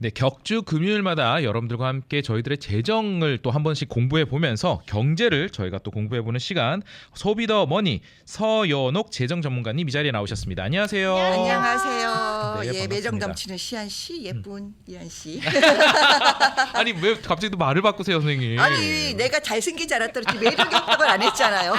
네, 격주 금요일마다 여러분들과 함께 저희들의 재정을 또 한 번씩 공부해 보면서 경제를 저희가 또 공부해 보는 시간, 소비더머니 서연옥 재정 전문가님 이 자리에 나오셨습니다. 안녕하세요. 안녕하세요. 네, 예, 반갑습니다. 매력 넘치는 시안 씨, 예쁜 이한 씨. 아니 왜 갑자기 또 말을 바꾸세요, 선생님? 아니, 내가 잘생기지 않았더니 매력이 없다고 안 했잖아요.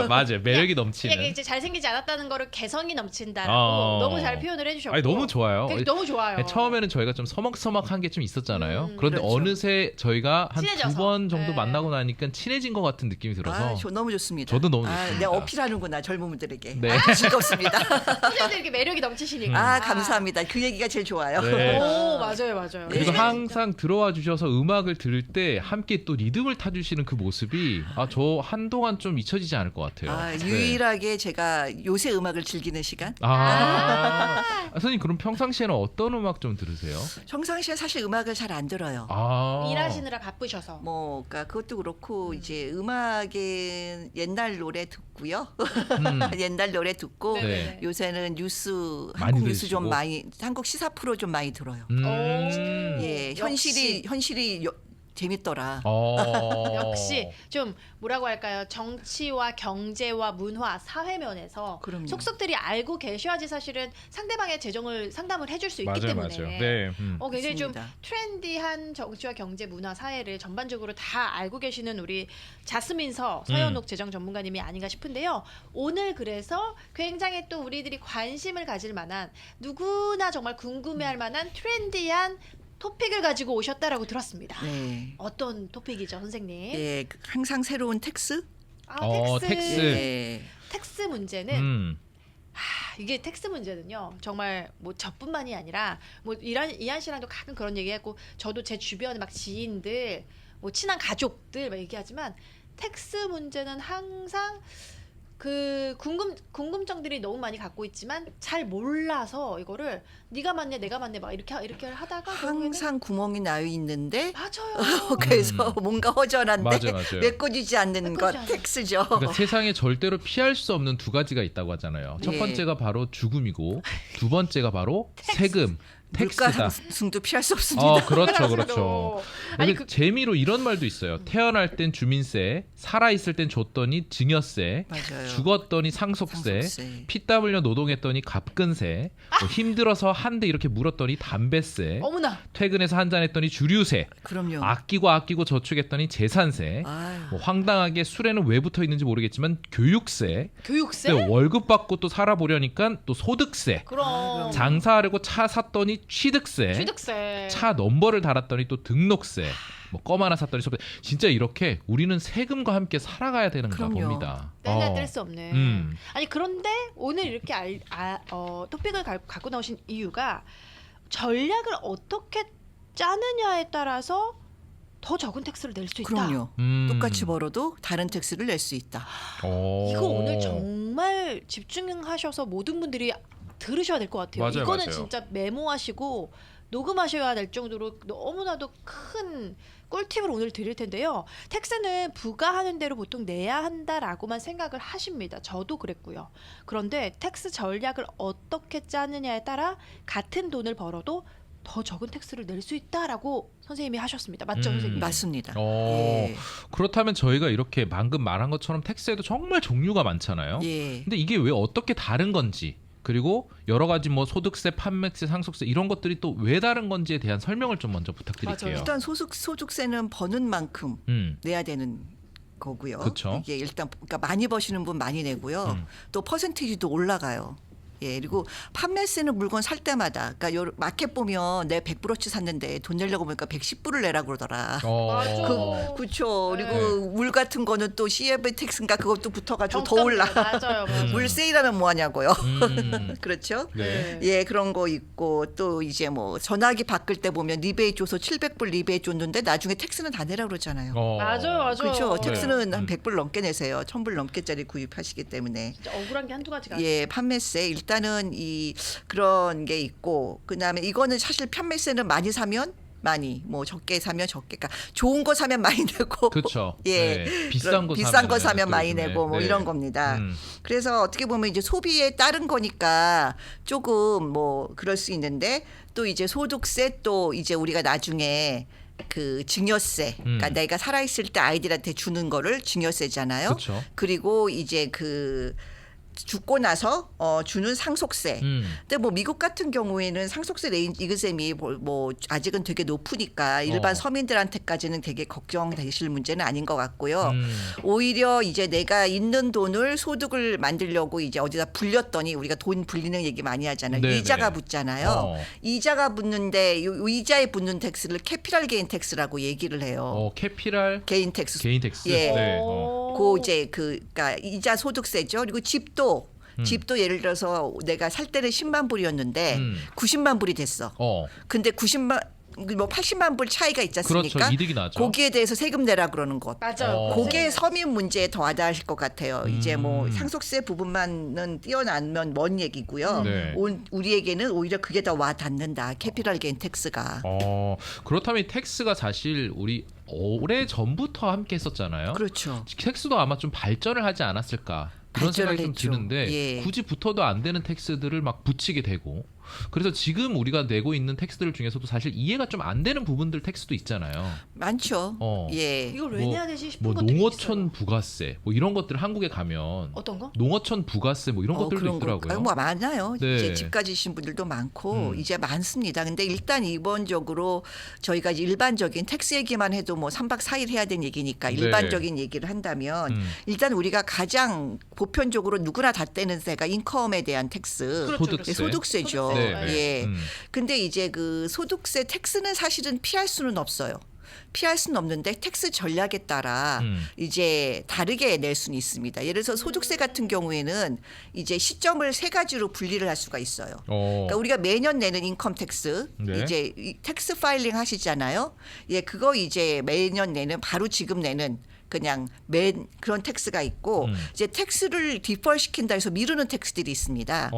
맞아요. 매력이 넘치는. 이게 이제 잘생기지 않았다는 거를 개성이 넘친다라고 어. 너무 잘 표현을 해주셨고. 아니 너무 좋아요. 너무 좋아요. 네, 처음에는 저희가 좀 서먹서먹한 게 좀 있었잖아요. 그런데 그렇죠. 어느새 저희가 한 친해져서. 2번 정도 네. 만나고 나니까 친해진 것 같은 느낌이 들어서. 저 너무 좋습니다. 저도 너무 좋습니다. 내가 어필하는구나 젊은 분들에게. 네. 즐겁습니다. 선생님들 이렇게 매력이 넘치시니까. 감사합니다. 그 얘기가 제일 좋아요. 네. 오, 맞아요. 그리고 요즘엔 항상 들어와 주셔서 음악을 들을 때 함께 또 리듬을 타주시는 그 모습이 저 한동안 좀 잊혀지지 않을 것 같아요. 네. 유일하게 제가 요새 음악을 즐기는 시간. 선생님 그럼 평상시에는 어떤 음악 좀 들으세요? 평상시에 사실 음악을 잘 안 들어요. 일하시느라 바쁘셔서. 그러니까 그것도 그렇고 이제 음악은 옛날 노래 듣고요. 옛날 노래 듣고 네. 요새는 뉴스 많이 한국 뉴스 좀 들으시고. 많이 한국 시사 프로 좀 많이 들어요. 예, 역시. 현실이 재밌더라. 역시 좀 뭐라고 할까요? 정치와 경제와 문화, 사회면에서 그럼요. 속속들이 알고 계셔야지 사실은 상대방의 재정을 상담을 해줄 수 있기 때문에 네. 굉장히 좀 맞습니다. 트렌디한 정치와 경제, 문화, 사회를 전반적으로 다 알고 계시는 우리 자스민서 서연옥 재정 전문가님이 아닌가 싶은데요. 오늘 그래서 굉장히 또 우리들이 관심을 가질 만한 누구나 정말 궁금해할 만한 트렌디한 토픽을 가지고 오셨다라고 들었습니다. 네. 어떤 토픽이죠, 선생님? 예, 항상 새로운 텍스. 텍스. 예. 텍스 문제는 이게 텍스 문제는요 정말 뭐 저뿐만이 아니라 뭐 이한 씨랑도 가끔 그런 얘기했고 저도 제 주변 막 지인들 뭐 친한 가족들 막 얘기하지만 텍스 문제는 항상 그 궁금증들이 너무 많이 갖고 있지만 잘 몰라서 이거를 네가 맞네 내가 맞네 막 이렇게 하다가 항상 구멍이 나 있는데 맞아요. 그래서 뭔가 허전한데 맞아요. 메꿔지지 않는 것 메꿔지지 않아요. 텍스죠. 그러니까 세상에 절대로 피할 수 없는 두 가지가 있다고 하잖아요. 첫 예. 번째가 바로 죽음이고 두 번째가 바로 세금. 물가 텍스다. 상승도 피할 수 없습니다. 그렇죠. 아니 근데 재미로 이런 말도 있어요. 태어날 땐 주민세, 살아있을 땐 줬더니 증여세, 맞아요. 죽었더니 상속세, 상속세. 피땀 흘려 노동했더니 갑근세, 뭐 힘들어서 한 대 이렇게 물었더니 담배세, 어머나 퇴근해서 한잔했더니 주류세, 그럼요. 아끼고 저축했더니 재산세, 아유. 뭐 황당하게 술에는 왜 붙어 있는지 모르겠지만 교육세, 교육세? 근데 월급 받고 또 살아보려니까 또 소득세, 그럼 장사하려고 차 샀더니 취득세, 취득세 차 넘버를 달았더니 또 등록세, 뭐 껌 하나 샀더니 소득세. 진짜 이렇게 우리는 세금과 함께 살아가야 되는가 그럼요. 떼나 봅니다. 뗄 수 없네. 아니 그런데 오늘 이렇게 토픽을 갖고 나오신 이유가 전략을 어떻게 짜느냐에 따라서 더 적은 텍스를 낼 수 있다. 그럼요. 똑같이 벌어도 다른 텍스를 낼 수 있다. 이거 오늘 정말 집중하셔서 모든 분들이 들으셔야 될 것 같아요. 맞아요, 이거는 맞아요. 진짜 메모하시고 녹음하셔야 될 정도로 너무나도 큰 꿀팁을 오늘 드릴 텐데요. 텍스는 부과하는 대로 보통 내야 한다라고만 생각을 하십니다. 저도 그랬고요. 그런데 텍스 전략을 어떻게 짜느냐에 따라 같은 돈을 벌어도 더 적은 텍스를 낼 수 있다라고 선생님이 하셨습니다. 맞죠, 선생님? 맞습니다. 어, 예. 그렇다면 저희가 이렇게 방금 말한 것처럼 텍스에도 정말 종류가 많잖아요. 예. 근데 이게 왜 어떻게 다른 건지, 그리고 여러 가지 뭐 소득세, 판매세, 상속세 이런 것들이 또 왜 다른 건지에 대한 설명을 좀 먼저 부탁드릴게요. 맞아요. 일단 소득세는 버는 만큼 내야 되는 거고요. 그쵸. 이게 일단 그러니까 많이 버시는 분 많이 내고요. 또 퍼센티지도 올라가요. 예, 그리고 판매세는 물건 살 때마다, 그러니까 요 마켓 보면 내 100브러치 샀는데 돈 내려고 보니까 110불을 내라 그러더라. 맞아. 그렇죠. 그리고 네. 물 같은 거는 또 CFA 텍스인가 그것도 붙어가지고 더 올라. 맞아요. 물 세일하면 뭐 하냐고요. 그렇죠. 네. 예, 그런 거 있고 또 이제 뭐 전화기 바꿀 때 보면 리베이트 줘서 700불 리베이트 줬는데 나중에 텍스는 다 내라 그러잖아요. 맞아요. 그렇죠. 네. 텍스는 한 100불 넘게 내세요. 1000불 넘게짜리 구입하시기 때문에. 진짜 억울한 게 한두 가지가 예, 판매세 일단은 이 그런 게 있고 그다음에 이거는 사실 판매세는 많이 사면 많이 뭐 적게 사면 적게, 그러니까 좋은 거 사면 많이 내고 그렇죠. 예. 네. 비싼 거 비싼 거 사면은 사면 또 많이 요즘에. 내고 뭐 네. 이런 겁니다. 음. 그래서 어떻게 보면 이제 소비에 따른 거니까 조금 뭐 그럴 수 있는데, 또 이제 소득세, 또 이제 우리가 나중에 그 증여세, 그러니까 내가 살아있을 때 아이들한테 주는 거를 증여세잖아요. 그렇죠. 그리고 이제 그 죽고 나서 주는 상속세. 근데 뭐 미국 같은 경우에는 상속세 이그셈이 뭐 아직은 되게 높으니까 일반 서민들한테까지는 되게 걱정되실 문제는 아닌 것 같고요. 오히려 이제 내가 있는 돈을 소득을 만들려고 이제 어디다 불렸더니, 우리가 돈 불리는 얘기 많이 하잖아요. 네네. 이자가 붙잖아요. 이자가 붙는데 이 이자에 붙는 텍스를 캐피탈 게인 텍스라고 얘기를 해요. 캐피탈 개인 텍스. 개인 텍스. 예. 네. 그 이제 그러니까 이자 소득세죠. 그리고 집도 예를 들어서 내가 살 때는 10만 불이었는데 90만 불이 됐어. 근데 80만 불 차이가 있지 않습니까? 그렇죠. 이득이 나죠. 거기에 대해서 세금 내라 그러는 것. 맞아요. 그게 서민 문제에 더 와닿으실 것 같아요. 이제 뭐 상속세 부분만은 뛰어나면 먼 얘기고요. 네. 우리에게는 오히려 그게 더 와닿는다. 캐피탈 게인 텍스가. 그렇다면 이 텍스가 사실 우리 오래 전부터 함께 했었잖아요. 그렇죠. 텍스도 아마 좀 발전을 하지 않았을까 그런 발전을 생각이 좀 했죠. 드는데 예. 굳이 붙어도 안 되는 텍스들을 막 붙이게 되고, 그래서 지금 우리가 내고 있는 텍스들 중에서도 사실 이해가 좀 안 되는 부분들 텍스도 있잖아요. 많죠. 예. 이걸 왜 내야 되지 싶은 뭐 것들이 농어촌 있어요. 부가세 뭐 이런 것들 한국에 가면 어떤 거? 농어촌 부가세 뭐 이런 것들도 그런 있더라고요. 뭐 많아요. 네. 이제 집 가지신 분들도 많고 이제 많습니다. 근데 일단 이번적으로 저희가 이제 일반적인 텍스 얘기만 해도 뭐 3박 4일 해야 되는 얘기니까 네. 일반적인 얘기를 한다면 일단 우리가 가장 보편적으로 누구나 다 떼는 세가 인컴에 대한 텍스, 그렇죠, 소득세. 소득세죠. 소득세. 네. 예. 음. 근데 이제 그 소득세 텍스는 사실은 피할 수는 없어요. 피할 수는 없는데 텍스 전략에 따라 이제 다르게 낼 수는 있습니다. 예를 들어서 소득세 같은 경우에는 이제 시점을 세 가지로 분리를 할 수가 있어요. 그러니까 우리가 매년 내는 인컴 텍스, 네. 이제 텍스 파일링 하시잖아요. 예, 그거 이제 매년 내는, 바로 지금 내는 그냥 그런 텍스가 있고, 이제 텍스를 디펄 시킨다 해서 미루는 텍스들이 있습니다.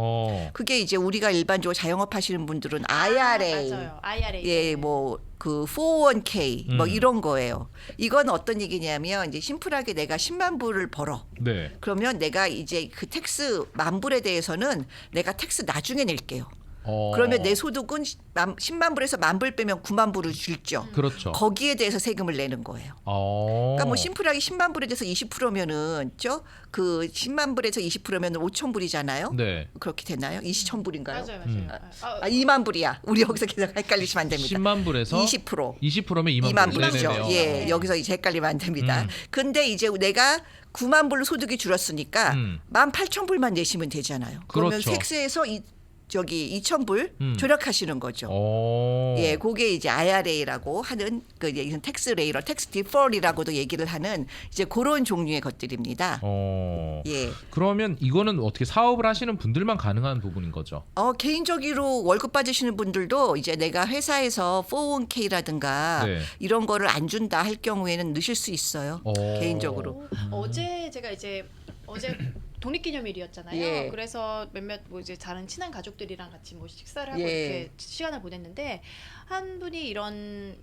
그게 이제 우리가 일반적으로 자영업 하시는 분들은 IRA, 맞아요. IRA. 예, 뭐 그 401k 뭐 이런 거예요. 이건 어떤 얘기냐면, 이제 심플하게 내가 10만 불을 벌어. 네. 그러면 내가 이제 그 텍스 10,000불에 대해서는 내가 텍스 나중에 낼게요. 그러면 내 소득은 10만 불에서 10,000불 빼면 9만 불을 줄죠. 그렇죠. 거기에 대해서 세금을 내는 거예요. 그러니까 뭐 심플하게 10만 불에 대해서 20%면은 그 10만 불에서 20%면 5,000불이잖아요. 네. 그렇게 되나요? 20,000불인가요? 맞아요. 2만 불이야. 우리 여기서 계속 헷갈리시면 안 됩니다. 10만 불에서 20%. 20%면 2만, 2만 불. 불이죠. 네네네. 예, 여기서 이제 헷갈리면 안 됩니다. 근데 이제 내가 9만 불로 소득이 줄었으니까 18,000불만 내시면 되잖아요. 그러면 그렇죠. 텍스에서 2,000불 절약하시는 거죠. 예, 그게 이제 IRA라고 하는 그 이제 텍스 레이러, 텍스 디펄이라고도 얘기를 하는 이제 그런 종류의 것들입니다. 예. 그러면 이거는 어떻게 사업을 하시는 분들만 가능한 부분인 거죠? 개인적으로 월급 받으시는 분들도 이제 내가 회사에서 401k라든가 네. 이런 거를 안 준다 할 경우에는 넣으실 수 있어요. 개인적으로. 어제 제가 이제 독립기념일이었잖아요. 예. 그래서 몇몇 뭐 이제 다른 친한 가족들이랑 같이 뭐 식사를 하고 예. 이렇게 시간을 보냈는데, 한 분이 이런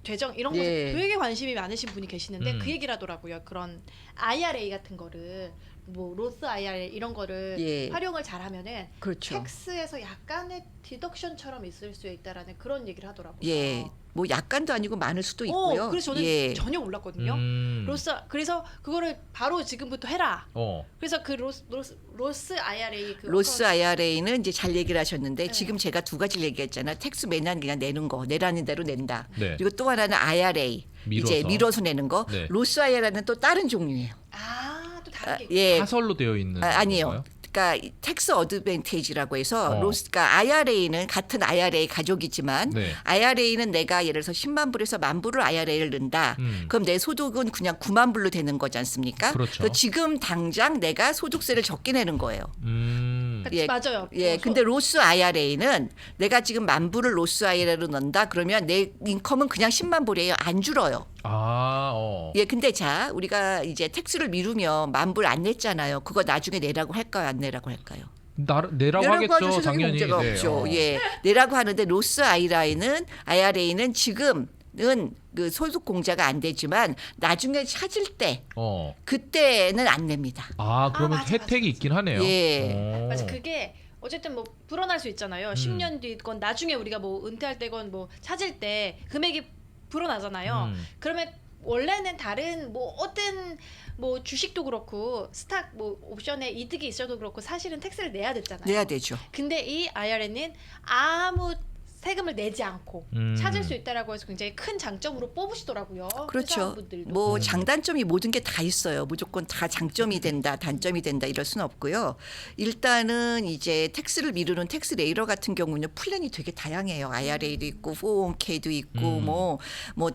재정 이런 것에 예. 되게 관심이 많으신 분이 계시는데 그 얘기를 하더라고요. 그런 IRA 같은 거를, 뭐 로스 IRA 이런 거를 예. 활용을 잘하면은 그렇죠. 텍스에서 약간의 디덕션처럼 있을 수 있다라는 그런 얘기를 하더라고요. 예. 뭐 약간도 아니고 많을 수도 있고요. 그래서 저는 예. 전혀 몰랐거든요. 그래서 그거를 바로 지금부터 해라. 그래서 그 로스 IRA 로스 IRA는 이제 잘 얘기를 하셨는데, 지금 제가 두 가지를 얘기했잖아요. 텍스 매년 그냥 내는 거, 내라는 대로 낸다. 네. 그리고 또 하나는 IRA, 미뤄서. 이제 미뤄서 내는 거. 네. 로스 IRA는 또 다른 종류예요. 또 다르게. 예. 사설로 되어 있는 아니요. 건가요? 그러니까 텍스 어드밴티지라고 해서 그러니까 IRA는 같은 IRA 가족이지만, 네. IRA는 내가 예를 들어서 10만 불에서 10,000불을 IRA를 넣는다. 그럼 내 소득은 그냥 9만 불로 되는 거지 않습니까? 그렇죠. 그래서 지금 당장 내가 소득세를 적게 내는 거예요. 예. 맞아요. 예, 근데 로스 IRA는 내가 지금 10,000불을 로스 IRA로 넣는다. 그러면 내 인컴은 그냥 10만 불이에요. 안 줄어요. 예, 근데 자, 우리가 이제 텍스를 미루면 10,000불 안 냈잖아요. 그거 나중에 내라고 할까요? 안 내라고 할까요? 내라고 하겠죠. 세상에 당연히. 문제가 네, 없죠. 예, 내라고 하는데 로스 IRA는 지금은 그 소득 공제가 안 되지만 나중에 찾을 때 그때는 안 냅니다. 그러면 맞아, 혜택이 맞아. 있긴 하네요. 예. 맞아. 그게 어쨌든 뭐 불어날 수 있잖아요. 10년 뒤건 나중에 우리가 뭐 은퇴할 때건 뭐 찾을 때 금액이 불어나잖아요. 그러면 원래는 다른 뭐 어떤 뭐 주식도 그렇고 스탁 뭐 옵션에 이득이 있어도 그렇고 사실은 텍스를 내야 됐잖아요. 내야 되죠. 근데 이 IRA는 아무 세금을 내지 않고 찾을 수 있다라고 해서 굉장히 큰 장점으로 뽑으시더라고요. 그렇죠. 회사원분들도. 뭐 장단점이 모든 게 다 있어요. 무조건 다 장점이 된다, 단점이 된다 이럴 수는 없고요. 일단은 이제 텍스를 미루는 텍스 레이러 같은 경우는 플랜이 되게 다양해요. IRA도 있고 401k도 있고 뭐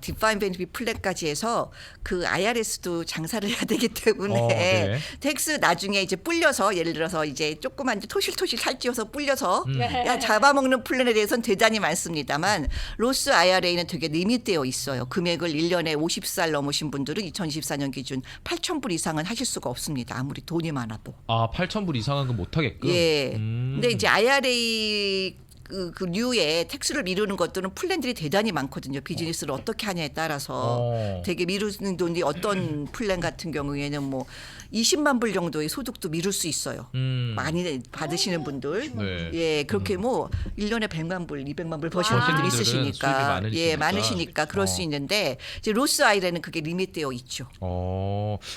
디파인 베니핏 플랜까지 해서 그 IRS도 장사를 해야 되기 때문에 네. 텍스 나중에 이제 불려서 예를 들어서 이제 조그만 토실토실 살찌워서 불려서 네. 야, 잡아먹는 플랜에 대해서는 대단히 많습니다만 로스 IRA는 되게 리밋되어 있어요. 금액을 1년에 50살 넘으신 분들은 2024년 기준 8,000불 이상은 하실 수가 없습니다. 아무리 돈이 많아도. 8,000불 이상은 못 하게끔. 예. 근데 이제 IRA 그 류의 텍스를 미루는 것들은 플랜들이 대단히 많거든요. 비즈니스를 어떻게 하냐에 따라서 되게 미루는 돈이 어떤 플랜 같은 경우에는 뭐 20만 불 정도의 소득도 미룰 수 있어요. 많이 받으시는 분들. 네. 예, 그렇게 뭐 1년에 100만 불, 200만 불 버시는 분들이 버시는 분들은 수입이 있으시니까. 많으시니까. 예, 많으시니까 그럴 수 있는데 이제 로스 아이라는 그게 리밋되어 있죠.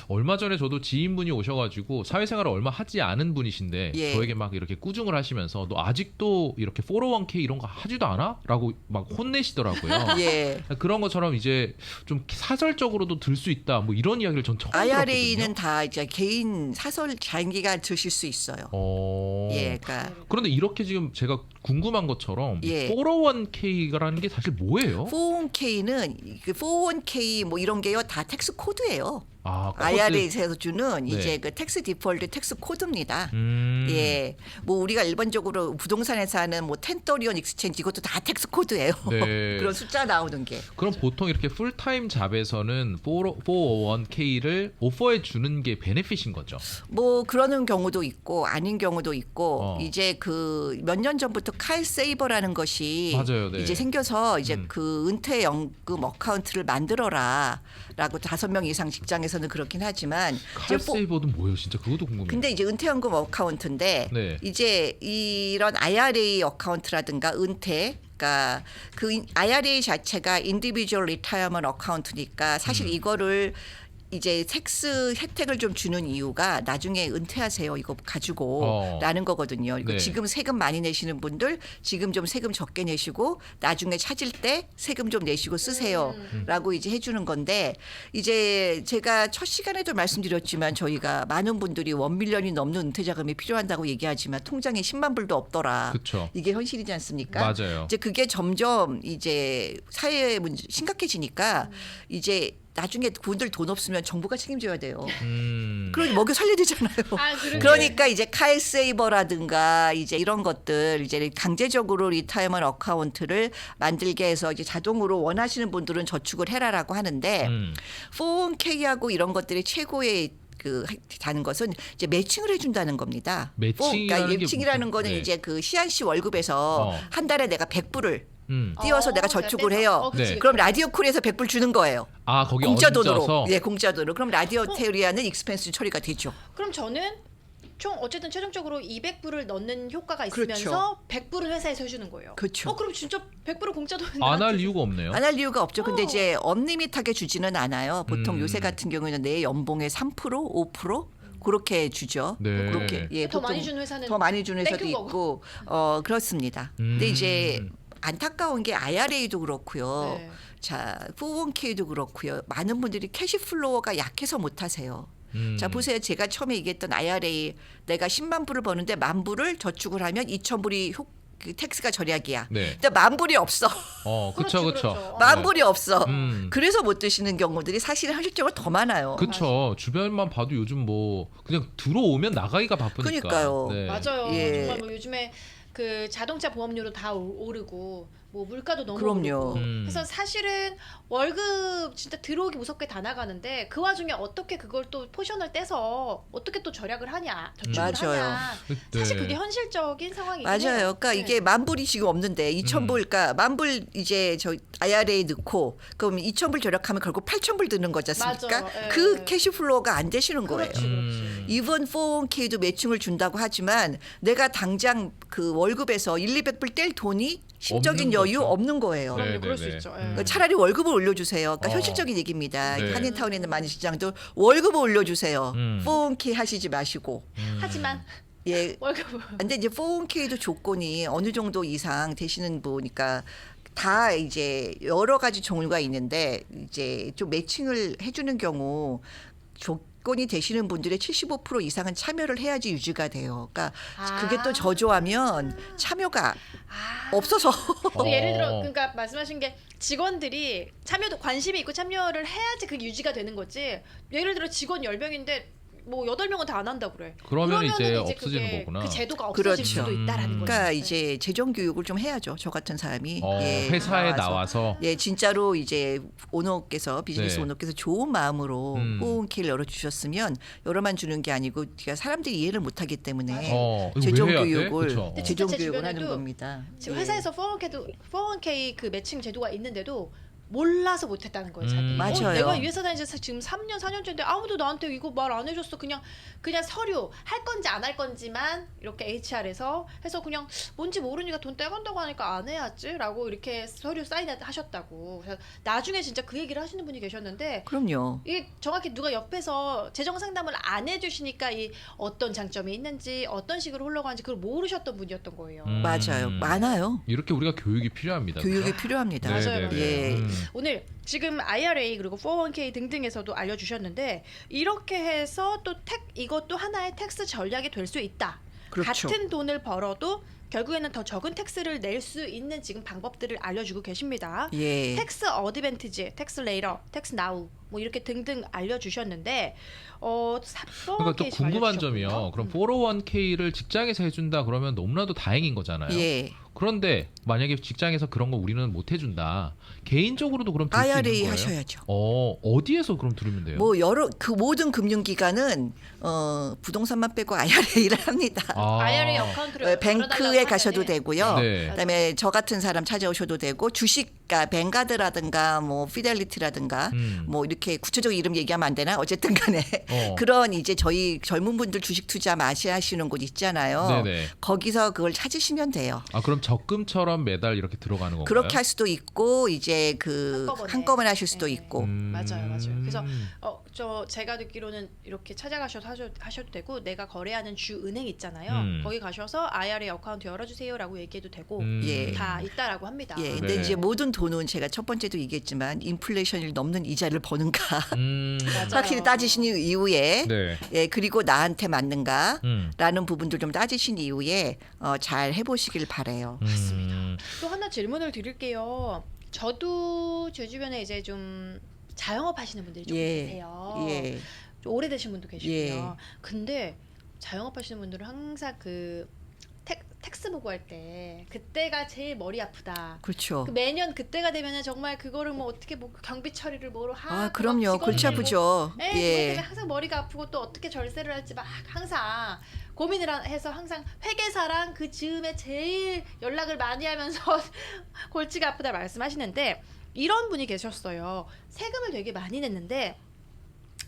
얼마 전에 저도 지인분이 오셔가지고 사회생활을 얼마 하지 않은 분이신데 예. 저에게 막 이렇게 꾸중을 하시면서 너 아직도 이렇게 401k 이런 거 하지도 않아? 라고 막 혼내시더라고요. 예. 그런 것처럼 이제 좀 사설적으로도 들 수 있다. 뭐 이런 이야기를 전 처음 IRA는 들었거든요. 다 이제 개인 사설 장기가 드실 수 있어요. 예, 그러니까 그런데 이렇게 지금 제가 궁금한 것처럼 예. 401k라는 게 사실 뭐예요? 401k는 그 401k 뭐 이런 게요 다 텍스 코드예요. 코드. IRA에서 주는 네. 이제 그 텍스 디폴트 텍스 코드입니다. 음. 예, 뭐 우리가 일반적으로 부동산에서 하는 뭐 텐더리온 익스체인지 이것도 다 텍스 코드예요. 네. 그런 숫자 나오는 게. 그럼 보통 이렇게 풀타임 잡에서는 401k를 오퍼해 주는 게 베네핏인 거죠. 뭐 그러는 경우도 있고 아닌 경우도 있고 이제 그 몇 년 전부터 칼 세이버라는 것이 맞아요, 네. 이제 생겨서 이제 그 은퇴 연금 어카운트를 만들어라라고 5명 이상 직장에서는 그렇긴 하지만 이제 칼세이버는 뭐예요? 진짜 그것도 궁금해요. 근데 이제 은퇴연금 어카운트인데 네. 이제 이런 IRA 어카운트라든가 은퇴 그러니까 그 IRA 자체가 인디비주얼 리타이어먼트 어카운트니까 사실 이거를 이제 텍스 혜택을 좀 주는 이유가 나중에 은퇴하세요 이거 가지고라는 거거든요. 이거 네. 지금 세금 많이 내시는 분들 지금 좀 세금 적게 내시고 나중에 찾을 때 세금 좀 내시고 쓰세요라고 이제 해주는 건데 이제 제가 첫 시간에도 말씀드렸지만 저희가 많은 분들이 1밀리언이 넘는 은퇴 자금이 필요한다고 얘기하지만 통장에 10만 불도 없더라. 그쵸. 이게 현실이지 않습니까? 맞아요. 이제 그게 점점 이제 사회 문제 심각해지니까 이제 나중에 그분들 돈 없으면 정부가 책임져야 돼요. 그러니 먹여 살려야 되잖아요. 그러니까 이제 칼세이버라든가 이제 이런 것들 이제 강제적으로 리타이먼트 어카운트를 만들게 해서 이제 자동으로 원하시는 분들은 저축을 해라라고 하는데 401k하고 이런 것들이 최고의 그 다는 것은 이제 매칭을 해준다는 겁니다. 그러니까 매칭이라는 거는 네. 이제 그 시안씨 월급에서 한 달에 내가 100불을 띄워서 내가 저축을 내가 해요. 그치, 그럼 라디오 콜에서 100불 주는 거예요. 거기 공짜 돈으로. 얹어서? 예, 공짜 돈으로. 그럼 라디오 테리아는 익스펜스 처리가 되죠. 그럼 저는 총 어쨌든 최종적으로 200불을 넣는 효과가 있으면서 100불은 회사에서 해주는 거예요. 그렇죠. 그럼 진짜 100불은 공짜 돈 안 할 이유가 없네요. 안 할 이유가 없죠. 근데 이제 언리밋하게 주지는 않아요. 보통 요새 같은 경우에는 내 연봉의 3%, 5% 그렇게 주죠. 네. 그렇게 더 많이 주는 회사는 더 많이 주는 회사도 땡큐 있고 그렇습니다. 근데 이제 안타까운 게 IRA도 그렇고요. 네. 자, 401k도 그렇고요. 많은 분들이 캐시플로우가 약해서 못 하세요. 자, 보세요. 제가 처음에 얘기했던 IRA 내가 10만 불을 버는데 1,000불을 저축을 하면 2,000불이 그 텍스가 절약이야. 네. 근데 10,000불이 없어. 그쵸. 그렇죠. 10,000불이 없어. 음. 그래서 못 드시는 경우들이 사실 현실적으로 더 많아요. 그쵸. 주변만 봐도 요즘 뭐 그냥 들어오면 나가기가 바쁘니까. 그러니까요. 네. 맞아요. 예. 정말 뭐 요즘에 그 자동차 보험료도 다 오르고 뭐 물가도 너무 그럼요. 오르고. 그래서 사실은 월급 진짜 들어오기 무섭게 다 나가는데 그 와중에 어떻게 그걸 또 포션을 떼서 어떻게 또 절약을 하냐, 저축을 맞아요. 하냐. 네. 사실 그게 현실적인 상황이긴 맞아요. 해요. 그러니까 네. 이게 10,000불이 지금 없는데 2,000불, 그러니까 10,000불 이제 저 IRA에 넣고 그럼 2,000불 절약하면 결국 8,000불 드는 거지 않습니까? 맞아요. 예. 그 캐시플로우가 안 되시는 거예요. 그렇지, 그렇지. 이번 401k도 매칭을 준다고 하지만 내가 당장 그 월급에서 1,200불 뗄 돈이 심적인 없는 여유 거죠. 없는 거예요. 네. 그럼요, 그럴 수 있죠. 예. 차라리 월급을 올려주세요. 그러니까 어. 현실적인 얘기입니다. 네. 한인타운에 있는 많은 시장도 월급을 올려주세요. 401k 하시지 마시고. 하지만 예. 월급은 근데 이제 401k도 조건이 어느 정도 이상 되시는 분이니까 다 이제 여러 가지 종류가 있는데 이제 좀 매칭을 해주는 경우 조건이 되시는 분들의 75% 이상은 참여를 해야지 유지가 돼요. 그러니까 그게 또 저조하면 참여가 없어서 또 예를 들어 그러니까 말씀하신 게 직원들이 참여도 관심이 있고 참여를 해야지 그게 유지가 되는 거지. 예를 들어 직원 10명인데 뭐 8명은 다 안 한다 그래. 그러면 이제 그러면은 없어지는 그게 거구나. 그 제도가 없어질 그렇죠. 수도 있다라는 거죠. 그러니까 네. 이제 재정 교육을 좀 해야죠. 저 같은 사람이 회사에 나와서 예, 진짜로 이제 오너께서 비즈니스 네. 오너께서 좋은 마음으로 401k를 열어주셨으면 열어만 주는 게 아니고 그러니까 사람들이 이해를 못하기 때문에 이거 재정 왜 해야 돼? 교육을 그쵸? 근데 재정 진짜 제 교육을 하는 주변에도 겁니다. 지금 예. 회사에서 401k 그 매칭 제도가 있는데도 몰라서 못했다는 거예요. 자기. 맞아요. 내가 이 회사 다닌 지 지금 3년 4년째인데 아무도 나한테 이거 말 안 해줬어. 그냥 서류 할 건지 안 할 건지만 이렇게 HR에서 해서 그냥 뭔지 모르니까 돈 떼간다고 하니까 안 해야지라고 이렇게 서류 사인하셨다고. 그래서 나중에 진짜 그 얘기를 하시는 분이 계셨는데 그럼요. 이게 정확히 누가 옆에서 재정 상담을 안 해주시니까 이 어떤 장점이 있는지 어떤 식으로 흘러가는지 그걸 모르셨던 분이었던 거예요. 맞아요. 많아요. 이렇게 우리가 교육이 필요합니다. 교육이 필요합니다. 네, 맞아요. 네, 네. 예. 오늘 지금 IRA 그리고 401k 등등에서도 알려주셨는데 이렇게 해서 또 이것도 하나의 텍스 전략이 될 수 있다. 그렇죠. 같은 돈을 벌어도 결국에는 더 적은 텍스를 낼 수 있는 지금 방법들을 알려주고 계십니다. 예. 텍스 어드밴티지, 텍스 레이터, 텍스 나우 뭐 이렇게 등등 알려주셨는데 그러니까 또 궁금한 점이요. 그럼 401k를 직장에서 해준다 그러면 너무나도 다행인 거잖아요. 예. 그런데 만약에 직장에서 그런 거 우리는 못 해준다. 개인적으로도 그럼 들수 있는 IRA 거예요? 하셔야죠. 어디에서 그럼 들으면 돼요? 뭐 여러 그 모든 금융기관은 부동산만 빼고 IRA를 합니다. IRA 어카운트를 뱅크에 가셔도 되고요. 네. 그다음에 저 같은 사람 찾아오셔도 되고 주식가 뱅가드라든가 뭐 피델리티라든가 뭐 이렇게 구체적 이름 얘기하면 안 되나 어쨌든 간에 그런 이제 저희 젊은 분들 주식 투자 많이 하시는 곳 있잖아요. 네네. 거기서 그걸 찾으시면 돼요. 그럼 적금처럼 매달 이렇게 들어가는 건가요? 그렇게 할 수도 있고 이제 그 한꺼번에 하실 수도 네. 있고. 맞아요. 그래서 제가 듣기로는 이렇게 찾아가셔서 하셔도 되고 내가 거래하는 주 은행 있잖아요. 거기 가셔서 IRA 어카운트 열어주세요라고 얘기해도 되고 예. 다 있다라고 합니다. 예, 근데 네. 이제 모든 돈은 제가 첫 번째도 얘기했지만 인플레이션을 넘는 이자를 버는가 맞아요. 확실히 따지신 이후에 네. 예, 그리고 나한테 맞는가라는 부분들 좀 따지신 이후에 잘 해보시길 바래요. 맞습니다. 또 하나 질문을 드릴게요. 저도 제 주변에 이제 좀 자영업 하시는 분들이 좀 예. 계세요. 예. 좀 오래되신 분도 계시고요. 예. 근데 자영업 하시는 분들은 항상 그 텍스 보고할 때 그때가 제일 머리 아프다. 그렇죠. 그 매년 그때가 되면은 정말 그거를 뭐 어떻게 뭐 경비 처리를 뭐로 하고 그럼요. 막 골치 직원들이 아프죠. 뭐, 그것 예. 때문에 항상 머리가 아프고 또 어떻게 절세를 할지 막 항상 고민을 해서 항상 회계사랑 그 즈음에 제일 연락을 많이 하면서 골치가 아프다 말씀하시는데 이런 분이 계셨어요. 세금을 되게 많이 냈는데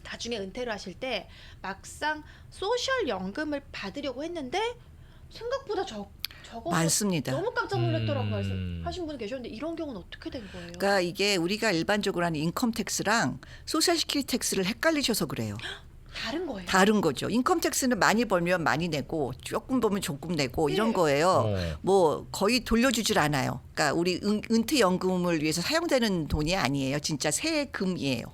나중에 은퇴를 하실 때 막상 소셜 연금을 받으려고 했는데 생각보다 적어서 많습니다. 너무 깜짝 놀랐더라고 말씀하신 분이 계셨는데 이런 경우는 어떻게 된 거예요? 그러니까 이게 우리가 일반적으로 하는 인컴 텍스랑 소셜 시큐리티 텍스를 헷갈리셔서 그래요. 다른 거예요. 다른 거죠. 인컴 텍스는 많이 벌면 많이 내고 조금 벌면 조금 내고 네. 이런 거예요. 뭐 거의 돌려주질 않아요. 그러니까 우리 은퇴연금을 위해서 사용되는 돈이 아니에요. 진짜 세금이에요.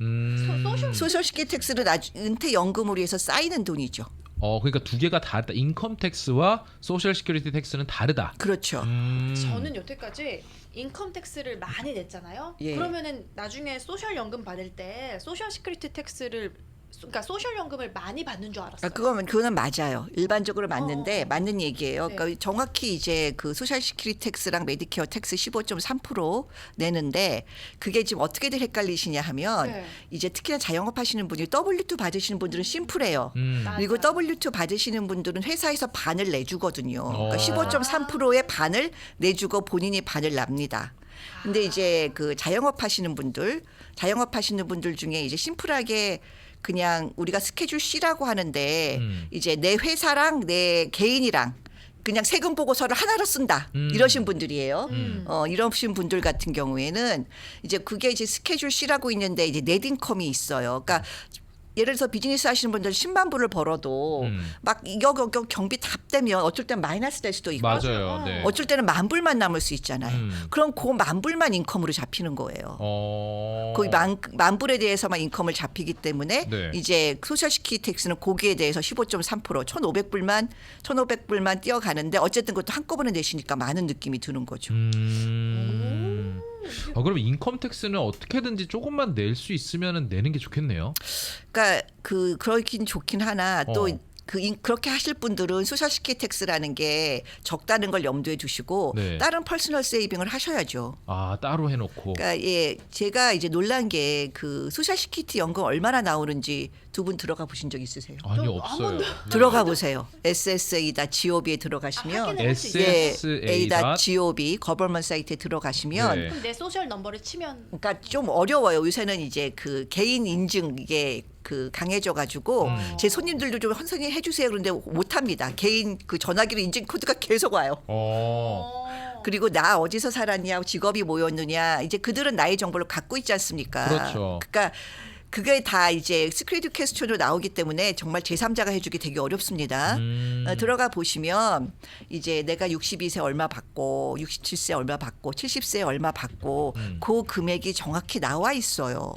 소셜 시큐리티 텍스는 은퇴연금을 위해서 쌓이는 돈이죠. 그러니까 두 개가 다르다. 인컴 텍스와 소셜 시큐리티 텍스는 다르다. 그렇죠. 저는 여태까지 인컴 텍스를 많이 냈잖아요. 예. 그러면은 나중에 소셜 연금 받을 때 소셜 시큐리티 텍스를 그러니까 소셜연금을 많이 받는 줄 알았어요. 그거는 맞아요. 일반적으로 맞는데 맞는 얘기예요. 네. 그러니까 정확히 이제 그 소셜 시큐리티 텍스랑 메디케어 텍스 15.3% 내는데 그게 지금 어떻게들 헷갈리시냐 하면 네. 이제 특히나 자영업 하시는 분이 W2 받으시는 분들은 심플해요. 맞아요. 그리고 W2 받으시는 분들은 회사에서 반을 내주거든요. 그러니까 어. 15.3%의 반을 내주고 본인이 반을 납니다. 근데 이제 그 자영업 하시는 분들 중에 이제 심플하게 그냥 우리가 스케줄 C라고 하는데 이제 내 회사랑 내 개인이랑 그냥 세금 보고서를 하나로 쓴다 이러신 분들이에요. 이러신 분들 같은 경우에는 이제 그게 이제 스케줄 C라고 있는데 이제 넷 인컴이 있어요. 그러니까 예를 들어서 비즈니스 하시는 분들 10만 불을 벌어도 막 이거 경비 다 떼면 어쩔 땐 마이너스 될 수도 있고 맞아요. 네. 어쩔 때는 만 불만 남을 수 있잖아요. 그럼 그 만 불만 인컴으로 잡히는 거예요. 거의 만 불에 대해서만 인컴을 잡히기 때문에 네. 이제 소셜시큐리티 텍스는 거기에 대해서 15.3% 1,500불만 뛰어가는데 어쨌든 그것도 한꺼번에 내시니까 많은 느낌이 드는 거죠. 그럼 인컴 텍스는 어떻게든지 조금만 낼 수 있으면 내는 게 좋겠네요. 그러니까 그렇긴 좋긴 하나 또 어. 그렇게 하실 분들은 소셜시큐리티 텍스라는 게 적다는 걸 염두에 두시고 네. 다른 퍼스널 세이빙을 하셔야죠. 아 따로 해놓고. 그러니까 제가 이제 놀란 게 그 소셜시큐리티 연금 얼마나 나오는지 두 분 들어가 보신 적 있으세요? 아니 저 없어요. 들어가 보세요. SSA.gov에 들어가시면 확인해 볼 수 있어요. SSA.gov 거버먼트 사이트에 들어가시면 네. 그럼 내 소셜 넘버를 치면 그러니까 좀 어려워요. 요새는 이제 그 개인 인증 이게 그 강해져 가지고 제 손님들도 좀 선생님 해주세요 그런데 못 합니다. 개인 그 전화기로 인증 코드가 계속 와요. 그리고 나 어디서 살았냐, 직업이 뭐였느냐, 이제 그들은 나의 정보를 갖고 있지 않습니까? 그렇죠. 그러니까 그게 다 이제 스크리드 퀘스천으로 나오기 때문에 정말 제3자가 해주기 되게 어렵습니다. 들어가 보시면 이제 내가 62세 얼마 받고 67세 얼마 받고 70세 얼마 받고 그 금액이 정확히 나와 있어요.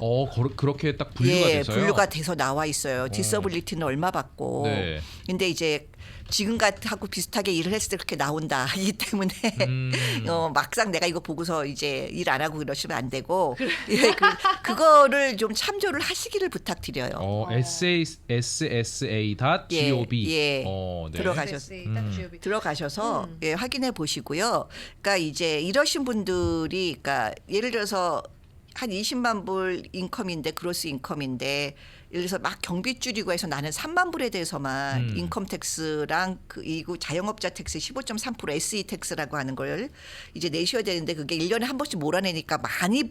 그렇게 딱 분류가 돼서요. 분류가 돼서 나와 있어요. 디서블리티는 얼마 받고. 네. 근데 이제 지금 하고 비슷하게 일을 했을 때 그렇게 나온다. 이기 때문에 막상 내가 이거 보고서 이제 일 안 하고 그러시면 안 되고 그거를 좀 참조를 하시기를 부탁드려요. ssa.gov. 네. SSA.gov. 들어가셔서 확인해 보시고요. 그러니까 이제 이러신 분들이 그러니까 예를 들어서 한 20만 불 인컴인데 그로스 인컴인데 예를 들어서 막 경비 줄이고 해서 나는 3만 불에 대해서만 인컴 텍스랑 이거 자영업자 텍스 15.3% SE 텍스라고 하는 걸 이제 내셔야 되는데 그게 1년에 한 번씩 몰아내니까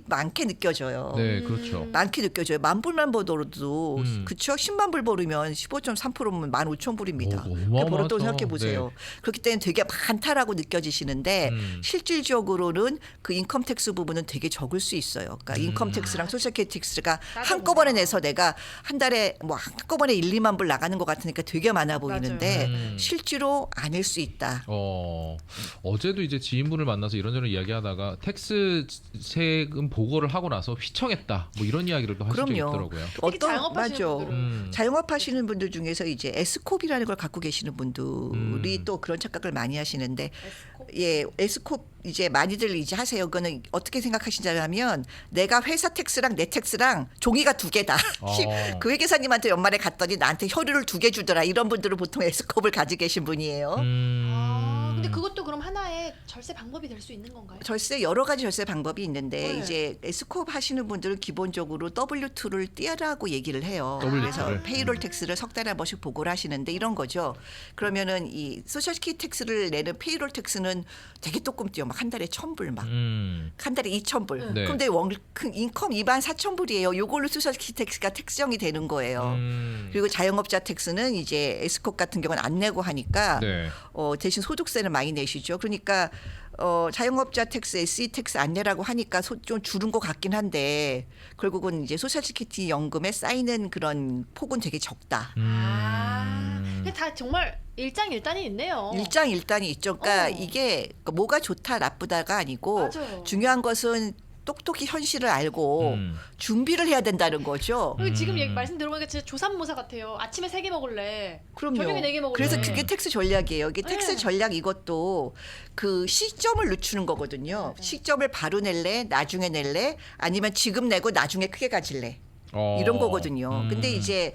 많게 느껴져요. 네, 그렇죠. 많게 느껴져요. 만 불만 벌어도 그쵸? 10만 불 벌으면 15.3%면 15,000불입니다. 오, 그렇게 어마어마하죠. 벌었다고 생각해 보세요. 그렇기 때문에 되게 많다라고 느껴지시는데 실질적으로는 그 인컴 텍스 부분은 되게 적을 수 있어요. 그러니까 인컴 텍스랑 소셜시큐리티 텍스가 한꺼번에 내서 내가 한 달에 뭐 한꺼번에 1, 2만 불 나가는 것 같으니까 되게 많아 보이는데 실제로 아닐 수 있다. 어제도 이제 지인분을 만나서 이런저런 이야기하다가 텍스 세금 보고를 하고 나서 휘청했다. 뭐 이런 이야기를 또 하신 적이 그럼요. 있더라고요. 특히 자영업하시는 맞아. 분들은. 자영업하시는 분들 중에서 이제 에스콥이라는 걸 갖고 계시는 분들이 또 그런 착각을 많이 하시는데 에스콥 이제 많이들 이제 하세요. 그거는 어떻게 생각하시냐면 내가 회사 텍스랑 내 텍스랑 종이가 두 개다. 그 회계사님한테 연말에 갔더니 나한테 혈유를 2개 주더라. 이런 분들은 보통 에스콥을 가지고 계신 분이에요. 근데 그것도 그럼 하나의 절세 방법이 될 수 있는 건가요? 여러 가지 절세 방법이 있는데 네. 이제 에스콥 하시는 분들은 기본적으로 W2를 띄어라고 얘기를 해요. W2를. 그래서 페이롤 텍스를 석 달에 한 번씩 보고를 하시는데 이런 거죠. 그러면은 이 소셜시큐리티 텍스를 내는 페이롤 텍스는 되게 조금 뛰어. 막 한 달에 1,000불 막. 한 달에 2,000불. 네. 근데 인컴 2만 4,000불이에요. 요걸로 소셜시큐리티 텍스가 책정이 되는 거예요. 그리고 자영업자 텍스는 이제 에스콥 같은 경우는 안 내고 하니까 네. 대신 소득세는 많이 내시죠. 그러니까 자영업자 텍스, SE 텍스 안 내라고 하니까 좀 줄은 것 같긴 한데 결국은 이제 소셜시큐리티 연금에 쌓이는 그런 폭은 되게 적다. 근데 다 정말 일장일단이 있네요. 일장일단이 있죠. 그러니까 이게 뭐가 좋다 나쁘다가 아니고 맞아요. 중요한 것은 똑똑히 현실을 알고 준비를 해야 된다는 거죠. 그리고 지금 말씀 들어보니까 진짜 조삼모사 같아요. 아침에 3개 먹을래. 그럼요. 저녁에 4개 먹을래. 그래서 그게 텍스 전략이에요. 이게 텍스 네. 전략 이것도 그 시점을 늦추는 거거든요. 시점을 바로 낼래, 나중에 낼래, 아니면 지금 내고 나중에 크게 가질래. 이런 거거든요. 근데 이제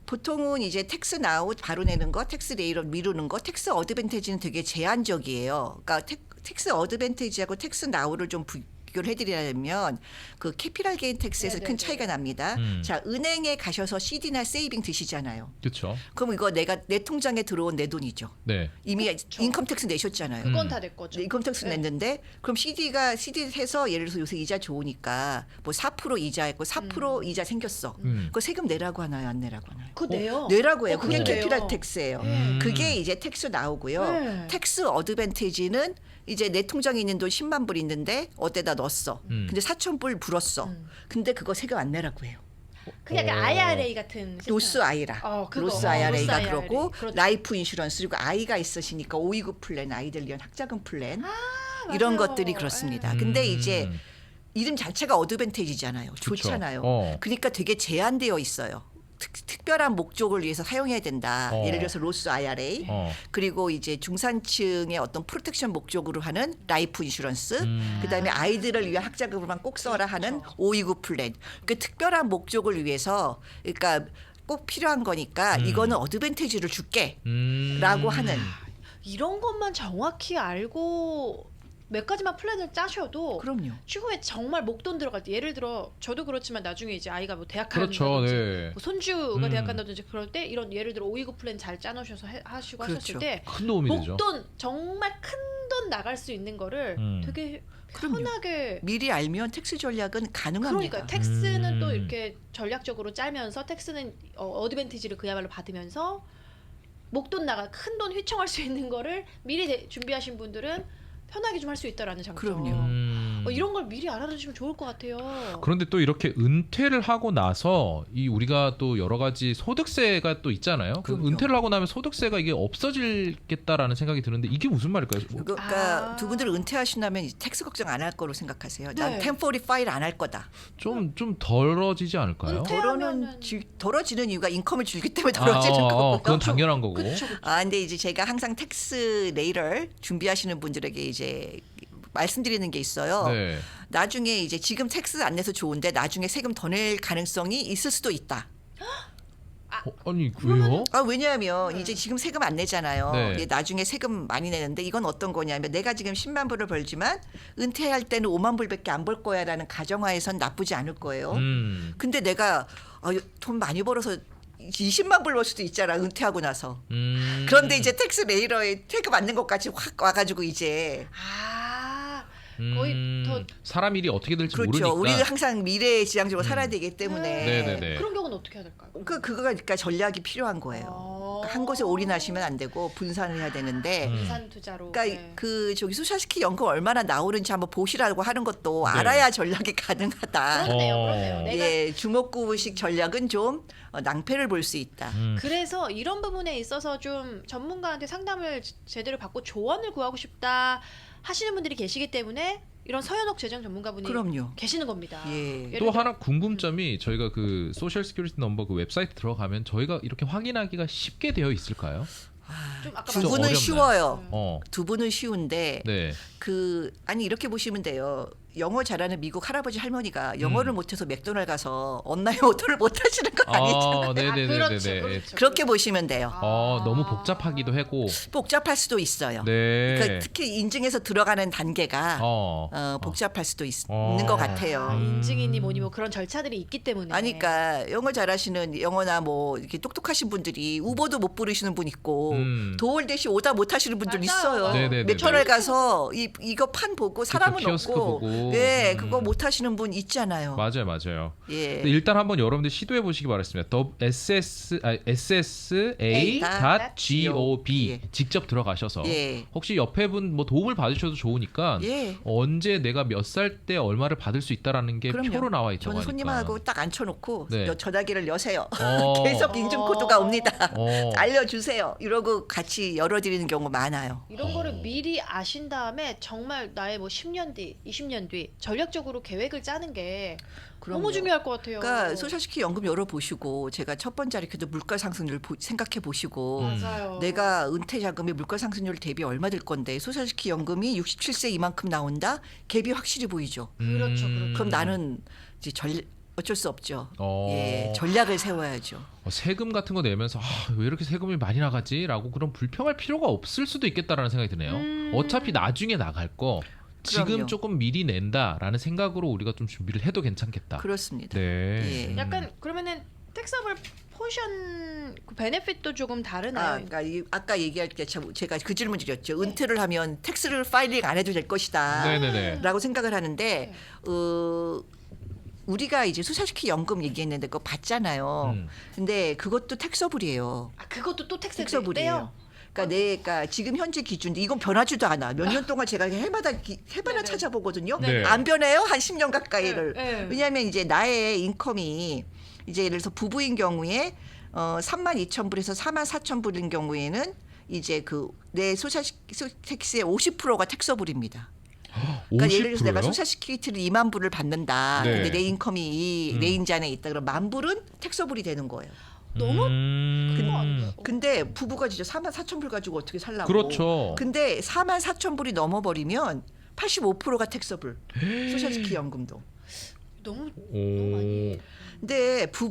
보통은 이제 텍스 나우 바로 내는 거, 텍스 레이로 미루는 거, 텍스 어드밴티지는 되게 제한적이에요. 그러니까 텍스 어드밴티지하고 텍스 나우를 좀 비교를 해드리려면 그 캐피탈 게인 텍스에서 큰 차이가 납니다. 자, 은행에 가셔서 CD나 세이빙 드시잖아요. 그렇죠. 그럼 이거 내 통장에 들어온 내 돈이죠. 네. 이미 인컴 텍스 내셨잖아요. 그건 다 내 거죠. 인컴 텍스 네. 냈는데 그럼 CD 해서 예를 들어서 요새 이자 좋으니까 뭐 4% 이자했고 4% 이자 생겼어. 그거 세금 내라고 하나요? 안 내라고 하나요? 그거 내요. 내라고 해요. 어, 그게 그거 내요. 캐피탈 텍스예요. 그게 이제 텍스 나오고요. 네. 텍스 어드밴티지는 이제 내 통장에 있는 돈 10만 불 있는데 어디다 넣었어. 근데 4천 불 불었어. 근데 그거 세금 안 내라고 해요. 그냥 약간 IRA 같은 시스템. 로스 아이라. 그거. 로스 IRA가 로스 그러고 IRA. 그렇죠. 라이프 인슈런스 그리고 아이가 있으시니까 529 플랜 아이들 위한 학자금 플랜 맞아요. 이런 것들이 그렇습니다. 근데 이제 이름 자체가 어드밴티지잖아요. 좋잖아요. 그러니까 되게 제한되어 있어요. 특별한 목적을 위해서 사용해야 된다. 예를 들어서 로스 IRA 그리고 이제 중산층의 어떤 프로텍션 목적으로 하는 라이프 인슈런스 그다음에 아이들을 위한 학자금만 꼭 써라 하는 529 플랜. 그 특별한 목적을 위해서 그러니까 꼭 필요한 거니까 이거는 어드밴티지를 줄게라고 하는 이런 것만 정확히 알고 몇 가지만 플랜을 짜셔도 그럼요. 추후에 정말 목돈 들어갈 때 예를 들어 저도 그렇지만 나중에 이제 아이가 뭐 대학 그렇죠. 간다든지 네. 뭐 손주가 대학 간다든지 그럴 때 이런 예를 들어 529 플랜 잘 짜놓으셔서 하시고 그렇죠. 하셨을 때 큰 도움이 되죠. 목돈 정말 큰 돈 나갈 수 있는 거를 되게 그럼요. 편하게 미리 알면 텍스 전략은 가능합니다. 그러니까 텍스는 또 이렇게 전략적으로 짜면서 텍스는 어드밴티지를 그야말로 받으면서 목돈 나가 큰 돈 휘청할 수 있는 거를 미리 준비하신 분들은 편하게 좀 할 수 있다라는 장점. 그럼요. 이런 걸 미리 알아두시면 좋을 것 같아요. 그런데 또 이렇게 은퇴를 하고 나서 이 우리가 또 여러 가지 소득세가 또 있잖아요. 그 그럼요. 은퇴를 하고 나면 소득세가 이게 없어지겠다라는 생각이 드는데 이게 무슨 말일까요? 그러니까 두 분들은 은퇴하신다면 텍스 걱정 안 할 거로 생각하세요. 난 네. 1045 안 할 거다. 좀 덜어지지 않을까요? 은퇴- 덜어지는 이유가 인컴을 줄기 때문에 덜어지는 거고요. 그건 당연한 거고. 그쵸. 근데 이제 제가 항상 텍스 레이를 준비하시는 분들에게 이제 말씀드리는 게 있어요. 네. 나중에 이제 지금 텍스 안 내서 좋은데 나중에 세금 더 낼 가능성이 있을 수도 있다. 아니 왜요? 왜냐하면 이제 지금 세금 안 내잖아요. 네. 이게 나중에 세금 많이 내는데 이건 어떤 거냐면 내가 지금 10만 불을 벌지만 은퇴할 때는 5만 불밖에 안 벌 거야라는 가정하에선 나쁘지 않을 거예요. 근데 내가 돈 많이 벌어서 20만 불 벌 수도 있잖아 은퇴하고 나서. 그런데 이제 텍스 레이러에 세금 받는 것까지 확 와가지고 이제 거의 더 사람 일이 어떻게 될지 그렇죠. 모르니까. 우리는 항상 미래에 지향적으로 살아야 되기 때문에 네네네. 그런 경우는 어떻게 해야 될까요? 그거가 그러니까 전략이 필요한 거예요. 그러니까 한 곳에 올인하시면 안 되고 분산을 해야 되는데. 분산 투자로. 그러니까 네. 그 저기 소셜시키 연금 얼마나 나오는지 한번 보시라고 하는 것도 알아야 전략이 가능하다. 그렇네요. 내가 예, 주먹구식 전략은 좀 낭패를 볼 수 있다. 그래서 이런 부분에 있어서 좀 전문가한테 상담을 제대로 받고 조언을 구하고 싶다 하시는 분들이 계시기 때문에 이런 서현옥 재정 전문가분이 그럼요. 계시는 겁니다. 예. 예를 또 들어- 하나 궁금점이 저희가 그 소셜 시큐리티 넘버 그 웹사이트 들어가면 저희가 이렇게 확인하기가 쉽게 되어 있을까요? 좀 아까 두 좀 분은 어렵나요? 쉬워요. 어. 두 분은 쉬운데 네. 아니 이렇게 보시면 돼요. 영어 잘하는 미국 할아버지 할머니가 영어를 못해서 맥도날드 가서 온라인 오더를 못 하시는 건 아니잖아요. 그렇죠, 네네네네. 그렇죠. 그렇게 보시면 돼요. 너무 복잡하기도 하고. 복잡할 수도 있어요. 네. 그러니까 특히 인증해서 들어가는 단계가 어. 복잡할 수도 어. 있는 것 같아요. 인증이니 뭐니 뭐 그런 절차들이 있기 때문에. 그러니까 영어 잘하시는 영어나 뭐 이렇게 똑똑하신 분들이 우버도 못 부르시는 분 있고 도올 대시 오다 못 하시는 분들 맞아요. 있어요. 네네네네. 맥도날드 가서 이거 판 보고 사람은 키오스크 없고 보고. 예, 그거 못 하시는 분 있잖아요. 맞아요. 예. 근데 일단 한번 여러분들 시도해 보시기 바랍니다. ssa.gov 예. 직접 들어가셔서 예. 혹시 옆에 분 뭐 도움을 받으셔도 좋으니까 예. 언제 내가 몇 살 때 얼마를 받을 수 있다라는 게 그럼요. 표로 나와 있다고 저는 하니까. 손님하고 딱 앉혀놓고 네. 전화기를 여세요. 어. 계속 인증 코드가 옵니다. 어. 알려주세요. 이러고 같이 열어드리는 경우 많아요. 이런 거를 미리 아신 다음에 정말 나의 뭐 10년 뒤, 20년 뒤 전략적으로 계획을 짜는 게 그럼요. 너무 중요할 것 같아요. 그러니까 소셜시키 연금 열어보시고 제가 첫 번째 이렇게도 물가 상승률 생각해 보시고 맞아요. 내가 은퇴 자금이 물가 상승률 대비 얼마 들 건데 소셜시키 연금이 67세 이만큼 나온다? 갭이 확실히 보이죠. 그렇죠. 그럼 나는 이제 어쩔 수 없죠. 어. 예, 전략을 세워야죠. 세금 같은 거 내면서 왜 이렇게 세금이 많이 나가지라고 그런 불평할 필요가 없을 수도 있겠다라는 생각이 드네요. 어차피 나중에 나갈 거 지금 그럼요. 조금 미리 낸다라는 생각으로 우리가 좀 준비를 해도 괜찮겠다. 그렇습니다. 네. 예. 약간 그러면은 텍스업을 포션 그 베네핏도 조금 다르나요? 그러니까 아까 얘기할 때 제가 그 질문 드렸죠. 은퇴를 하면 텍스를 파일링 안 해도 될 것이다. 네네네. 라고 생각을 하는데 우리가 이제 수사시키 연금 얘기했는데 그거 받잖아요. 근데 그것도 텍서블이에요. 아, 그것도 또 텍스업이에요? 텍서블이에요. 그러니까 내가 지금 현재 기준 이건 변하지도 않아. 몇 년 동안 제가 해마다 네네. 찾아보거든요. 네. 안 변해요. 한 10년 가까이를. 네, 네. 왜냐하면 이제 나의 인컴이 이제 예를 들어서 부부인 경우에 32,000불에서 44,000불인 경우에는 이제 그 내 텍스의 50%가 텍서블입니다. 그러니까 예를 들어서 내가 50%요? 소셜시큐리티를 2만 불을 받는다. 네. 근데 내 인컴이 레인지 안에 있다. 그럼 10,000불은 텍서블이 되는 거예요. 너무 근데 부부가 진짜 44,000불 가지고 어떻게 살라고? 그렇죠. 근데 44,000불이 넘어버리면 85%가 텍서블. 소셜시큐 연금도. 너무 오. 많이. 근데 두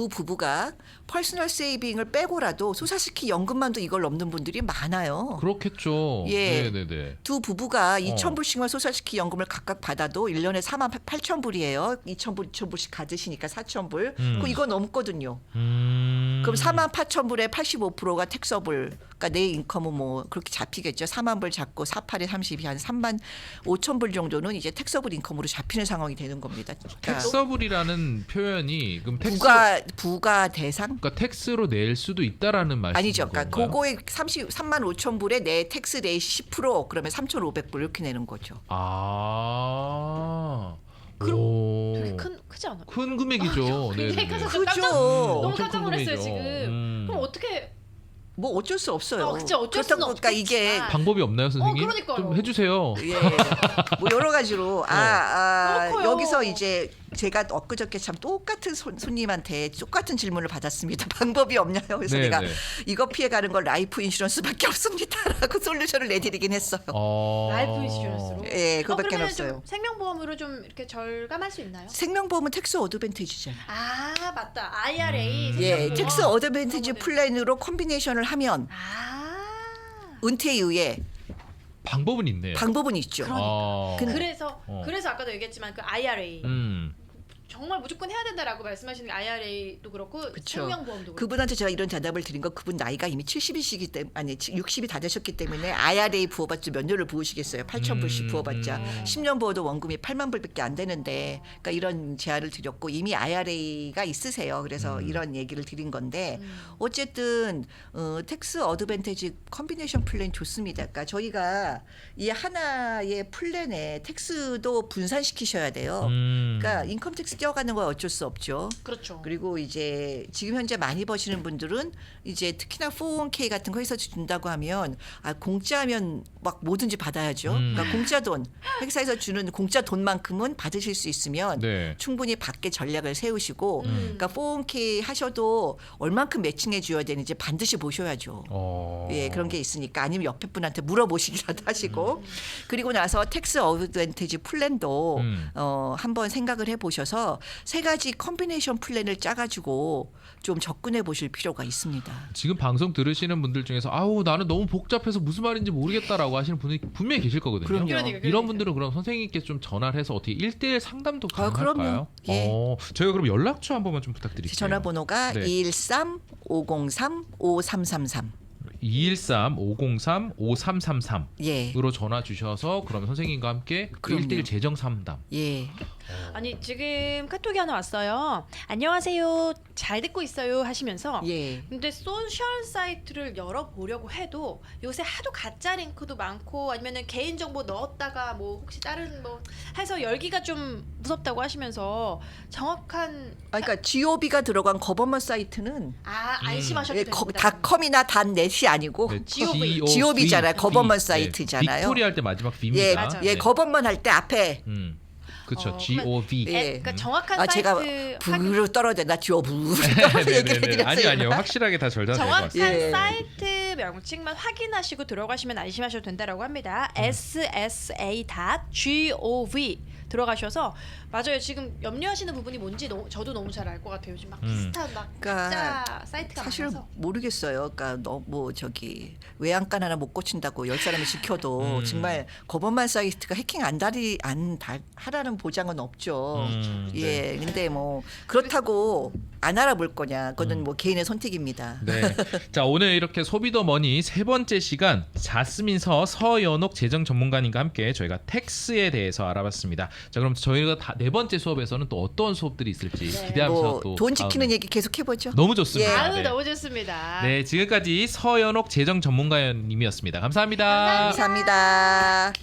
부부가 퍼스널 세이빙을 빼고라도 소셜시큐 연금만도 이걸 넘는 분들이 많아요. 그렇겠죠. 예. 네네네. 두 부부가 2,000불씩만 소셜시큐 연금을 각각 받아도 1년에 48,000불이에요. 2,000불씩 가지시니까 4,000불. 그럼 이거 넘거든요. 그럼 48,000불에 85%가 텍서블. 그러니까 내 인컴은 뭐 그렇게 잡히겠죠. 4만 불 잡고 48에 32 한 3만 5천 불 정도는 이제 텍서블 인컴으로 잡히는 상황이 되는 겁니다. 그러니까 텍서블이라는 표현이 그럼 부가 대상? 그러니까 텍스로 낼 수도 있다라는 말씀인 아니죠. 그러니까 건가요? 그거에 3만 5천 불에 내 텍스 레이 10% 그러면 3,500불 이렇게 내는 거죠. 아. 그럼 오. 되게 크지 않아요? 큰 금액이죠. 굉장히 네네네. 커서 깜짝 그죠. 너무 엄청 깜짝 큰 놀랐어요 금액이죠. 지금. 그럼 어떻게? 뭐 어쩔 수 없어요. 진짜 어쩔 수는 그렇다고 그러니까 이게 없겠지만. 방법이 없나요, 선생님? 그러니까요. 좀 해주세요. 예, 뭐 여러 가지로 너무 커요. 여기서 이제 제가 엊그저께 참 똑같은 손님한테 똑같은 질문을 받았습니다. 방법이 없냐요? 그래서 네, 내가 네. 이거 피해가는 건 라이프 인슈런스밖에 없습니다라고 솔루션을 내드리긴 했어요. 라이프 인슈런스로. 예, 그거밖에 그러면 없어요. 좀 생명보험으로 좀 이렇게 절감할 수 있나요? 생명보험은 텍스 어드밴티지잖아요. 아 맞다. IRA. 예, 생명보험. 텍스 어드밴티지 그거는. 플랜으로 콤비네이션을 하면 은퇴 이후에 방법은 있네요. 방법은 있죠. 아. 그래서 아까도 얘기했지만 그 IRA 정말 무조건 해야 된다라고 말씀하시는 게 IRA도 그렇고 그쵸. 생명보험도 그렇고. 그분한테 제가 이런 대답을 드린 거 그분 나이가 이미 70이시기 때문에 아니 60이 다 되셨기 때문에 IRA 부어봤자 몇 년을 부으시겠어요. 8,000불씩 부어봤자 10년 부어도 원금이 8만 불밖에 안 되는데 그러니까 이런 제안을 드렸고 이미 IRA가 있으세요. 그래서 이런 얘기를 드린 건데 어쨌든 텍스 어드밴티지 컴비네이션 플랜 좋습니다. 그러니까 저희가 이 하나의 플랜에 텍스도 분산시키셔야 돼요. 그러니까 인컴 텍스 껴가는 건 어쩔 수 없죠. 그렇죠. 그리고 이제 지금 현재 많이 버시는 분들은 이제 특히나 401k 같은 거 회사에서 준다고 하면 공짜면 막 뭐든지 받아야죠. 그러니까 공짜 돈 회사에서 주는 공짜 돈만큼은 받으실 수 있으면 네. 충분히 받게 전략을 세우시고 그러니까 401k 하셔도 얼만큼 매칭해 줘야 되는지 반드시 보셔야죠. 예, 그런 게 있으니까 아니면 옆에 분한테 물어보시기라도 하시고 그리고 나서 텍스 어드밴티지 플랜도 한번 생각을 해보셔서 세 가지 컴비네이션 플랜을 짜가지고 좀 접근해 보실 필요가 있습니다. 지금 방송 들으시는 분들 중에서 아우 나는 너무 복잡해서 무슨 말인지 모르겠다라고 하시는 분이 분명히 계실 거거든요. 그럼요. 그러니까. 이런 분들은 그럼 선생님께 좀 전화를 해서 어떻게 1대1 상담도 가능할까요? 그럼요. 예. 저희가 그럼 연락처 한 번만 좀 부탁드릴게요. 제 전화번호가 네. 213-503-5333. 213-503-5333 예. 으로 전화 주셔서 그러면 선생님과 함께 그럼요. 1대1 재정 상담. 예. 아니 지금 카톡이 하나 왔어요. 안녕하세요. 잘 듣고 있어요 하시면서 예. 근데 소셜 사이트를 열어보려고 해도 요새 하도 가짜 링크도 많고 아니면은 개인정보 넣었다가 뭐 혹시 다른 뭐 해서 열기가 좀 무섭다고 하시면서 정확한 그러니까 GOB가 들어간 거버먼 사이트는 안심하셔도 예, 됩니다. 닷컴이나 닷넷이 아니고 네, GOB잖아요. 거버먼 네, 사이트잖아요. 빅토리 할 때 마지막 V입니다. 예, 맞아요. 예, 거버먼 할 때 앞에 그렇죠. 어, GOV. 예. 그러니까 정확한 제가 사이트 부르르 떨어져 나 GOB 떨어져 얘기를 해드렸어요. 아니 아니요. 확실하게 다 절단될 것 정확한 같습니다. 예. 사이트 명칭만 확인하시고 들어가시면 안심하셔도 된다라고 합니다. ssa.gov 들어가셔서 맞아요. 지금 염려하시는 부분이 뭔지 저도 너무 잘 알 것 같아요. 요즘 막 비슷한 막 그러니까 가짜 사이트가 사실 많아서. 모르겠어요. 그러니까 뭐 저기 외양간 하나 못 고친다고 10사람이 지켜도 정말 검은만 사이트가 해킹 하라는 보장은 없죠. 예. 근데 뭐 그렇다고 안 알아볼 거냐? 그거는 뭐 개인의 선택입니다. 네. 자, 오늘 이렇게 소비더머니 세 번째 시간 자스민 서연옥 재정 전문가님과 함께 저희가 텍스에 대해서 알아봤습니다. 자, 그럼 저희가 네 번째 수업에서는 또 어떤 수업들이 있을지 네. 기대하면서 뭐 또 돈 지키는 얘기 계속 해보죠. 너무 좋습니다. 예. 아유 네. 너무 좋습니다. 네, 지금까지 서연옥 재정 전문가님이었습니다. 감사합니다. 감사합니다. 감사합니다.